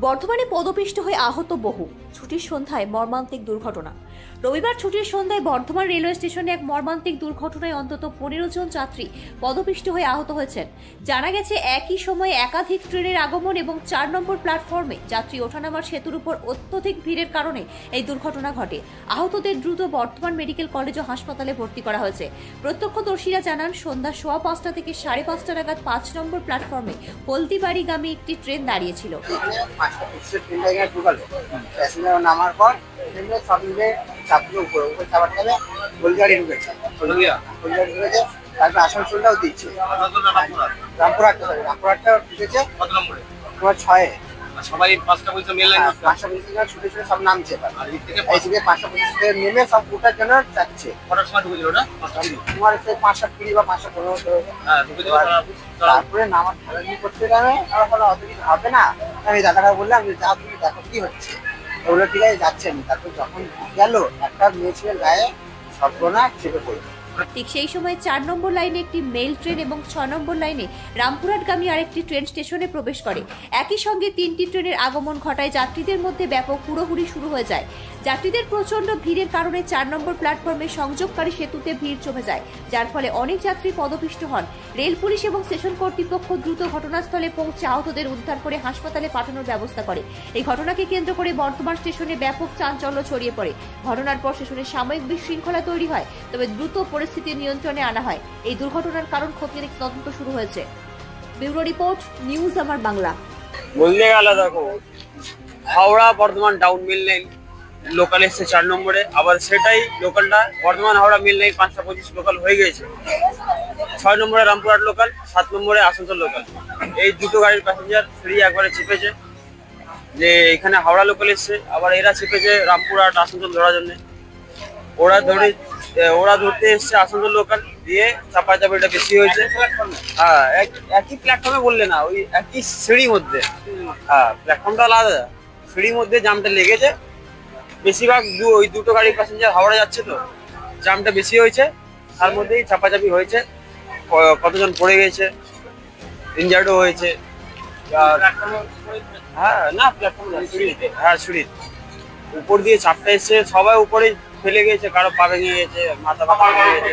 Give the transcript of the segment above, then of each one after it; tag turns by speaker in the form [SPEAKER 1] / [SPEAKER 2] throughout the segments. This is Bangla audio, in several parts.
[SPEAKER 1] বর্ধমানে পদপিষ্ট হয়ে আহত বহু। ছুটির সন্ধ্যায় মর্মান্তিক দুর্ঘটনা। রবিবার ছুটির সন্ধ্যায় বর্ধমান রেলওয়ে স্টেশনে এক মর্মান্তিক দুর্ঘটনায় অন্তত 15 জন যাত্রী পদপিষ্ট হয়ে আহত হয়েছেন। জানা গেছে, একই সময়ে একাধিক ট্রেনের আগমন এবং 4 নম্বর প্ল্যাটফর্মে যাত্রী ওঠানামার সেতুর উপর অত্যধিক ভিড়ের কারণে এই দুর্ঘটনা ঘটে। আহতদের দ্রুত বর্ধমান মেডিকেল কলেজ ও হাসপাতালে ভর্তি করা হয়েছে। প্রত্যক্ষদর্শীরা জানান, সন্ধ্যা 5:15 থেকে 5:30 নাগাদ 5 নম্বর প্ল্যাটফর্মে হলদিবাড়িগামী একটি ট্রেন দাঁড়িয়েছিল।
[SPEAKER 2] নামার পর সব মিলে চাপগুলো উপরে চাপার টাইমে হলদিবাড়ি ঢুকেছে, তারপরে আসানসোলটাও দিচ্ছে, রামপুরহাটটা ঢুকেছে তোমার 6-এ।
[SPEAKER 3] সবাই 5টা পজিশন মেল লাইন
[SPEAKER 2] 5টা পজিশন ছুটে ছুটে সব নামছে, আর এই থেকে 5টা পজিশনে নেমে সব ওঠার জন্য যাচ্ছে।
[SPEAKER 3] কটার সময় ঢুকেছিল ওটা?
[SPEAKER 2] তোমার 5:20 বা 5:15।
[SPEAKER 3] হ্যাঁ, ঢুকেছিল।
[SPEAKER 2] তারপরে নামার খেলাধুলি করতে যাবে, আমার বলা অত কিছু হবে না। আমি দাদাটা বললাম যে যা তুমি দেখো কি হচ্ছে, ওগুলো ঠিক আছে যাচ্ছে। আমি তারপর যখন গেল একটা মেয়ে ছিলেন গায়ে সর্বনা চেপে পড়ল।
[SPEAKER 1] ঠিক সেই সময় 4 নম্বর লাইনে একটি মেল ট্রেন এবং 6 নম্বর লাইনে রামপুরহাটগামী আরেকটি ট্রেন স্টেশনে প্রবেশ করে। একই সঙ্গে 3টি ট্রেনের আগমন ঘটায় যাত্রীদের মধ্যে ব্যাপক হুড়োহুড়ি শুরু হয়ে যায়। যাত্রীদের প্রচন্ড ভিড়ের কারণে 4 নম্বর প্ল্যাটফর্মে সংযোগকারী সেতুতে ভিড় জমে যায়, যার ফলে অনেক যাত্রী পদপিষ্ট হন। রেল পুলিশ এবং স্টেশন কর্তৃপক্ষ দ্রুত ঘটনাস্থলে পৌঁছে আহতদের উদ্ধার করে হাসপাতালে পাঠানোর ব্যবস্থা করে। এই ঘটনাকে কেন্দ্র করে বর্ধমান স্টেশনে ব্যাপক চাঞ্চল্য ছড়িয়ে পড়ে। ঘটনার পর স্টেশনে সাময়িক বিশৃঙ্খলা তৈরি হয়, তবে দ্রুত পরিস্থিতি নিয়ন্ত্রণে আনা হয়। এই দুর্ঘটনার কারণ খতিয়ে তদন্ত শুরু হয়েছে। ব্যুরো রিপোর্ট, নিউজ আমার বাংলা।
[SPEAKER 4] বলতে গেলে দেখো, হাওড়া বর্ধমান ডাউন মিল লাইন লোকাল এসছে 4 নম্বরে, আবার সেটাই লোকালটা বর্ধমান হাওড়া মিল লাইন 5:25 লোকাল হয়ে গেছে। 6 নম্বরে রামপুরহাট লোকাল, 7 নম্বরে আসানসোল লোকাল। এই দুটো গাড়ির প্যাসেঞ্জার ফ্রি একবারে চেপেছে, যে এখানে হাওড়া লোকাল এসছে, আবার এরা চেপেছে রামপুরহাট আসানসোল ধরার জন্য। ওরা ধরতে এসছে আসানসোল লোকাল, দিয়ে চাপাচাপিটা বেশি হয়েছে। হ্যাঁ, একই প্ল্যাটফর্মে বললে না, ওই একই সিঁড়ির মধ্যে। হ্যাঁ, প্ল্যাটফর্মটা আলাদা, সিঁড়ির মধ্যে জামটা লেগেছে। বেশিরভাগ ওই দুটো গাড়ির প্যাসেঞ্জার হাওড়া যাচ্ছে, তো জামটা বেশি হয়েছে, তার মধ্যেই চাপাচাপি হয়েছে। কতজন পড়ে গেছে, ইনজার্ডও হয়েছে। হ্যাঁ, না প্ল্যাটফর্ম সিঁড়িতে, হ্যাঁ সিঁড়ির উপর দিয়ে চাপটা এসছে, সবাই উপরে ফেলে গেছে, কারো পা ভেঙে গেছে, মাথা ভেঙে গেছে।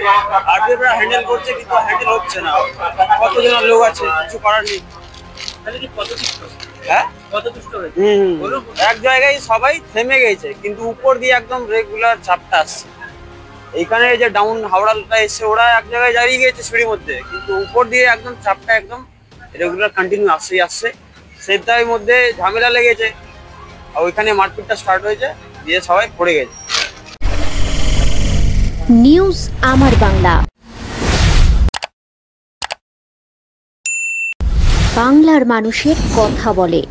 [SPEAKER 4] আর হ্যান্ডেল করছে, কিন্তু হ্যান্ডেল হচ্ছে না। কতজন লোক আছে, কিছু করার নেই। হ্যাঁ, এক জায়গায় সবাই থেমে গেছে, কিন্তু উপর দিয়ে একদম রেগুলার চাপটা আসছে। এইখানে যে ডাউন হাওড়াটা এসছে, ওরা এক জায়গায় দাঁড়িয়ে গেছে সিঁড়ির মধ্যে, কিন্তু উপর দিয়ে একদম চাপটা একদম রেগুলার কন্টিনিউ আসছে। সেটার মধ্যে ঝামেলা লেগেছে, আর ওইখানে মারপিটটা স্টার্ট হয়েছে, দিয়ে সবাই পড়ে গেছে।
[SPEAKER 5] নিউজ আমার বাংলা, বাংলার মানুষের কথা বলে।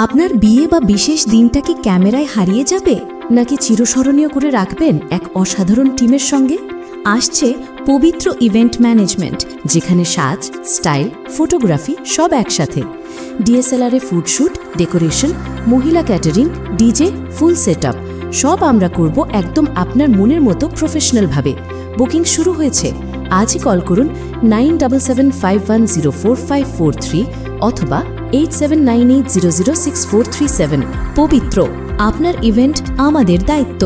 [SPEAKER 6] আপনার বিয়ে বা বিশেষ দিনটা কি ক্যামেরায় হারিয়ে যাবে, নাকি চিরস্মরণীয় করে রাখবেন এক অসাধারণ টিমের সঙ্গে? আসছে পবিত্র ইভেন্ট ম্যানেজমেন্ট, যেখানে সাজ, স্টাইল, ফটোগ্রাফি সব একসাথে। ডিএসএলআর এ ফুডশুট, ডেকোরেশন, মহিলা ক্যাটারিং, ডিজে, ফুল সেটআপ সব আমরা করব একদম আপনার মনের মতো প্রফেশনালভাবে। বুকিং শুরু হয়েছে। আজই কল করুন 9775104543 অথবা 8798006437। পবিত্র, আপনার ইভেন্ট আমাদের দায়িত্ব।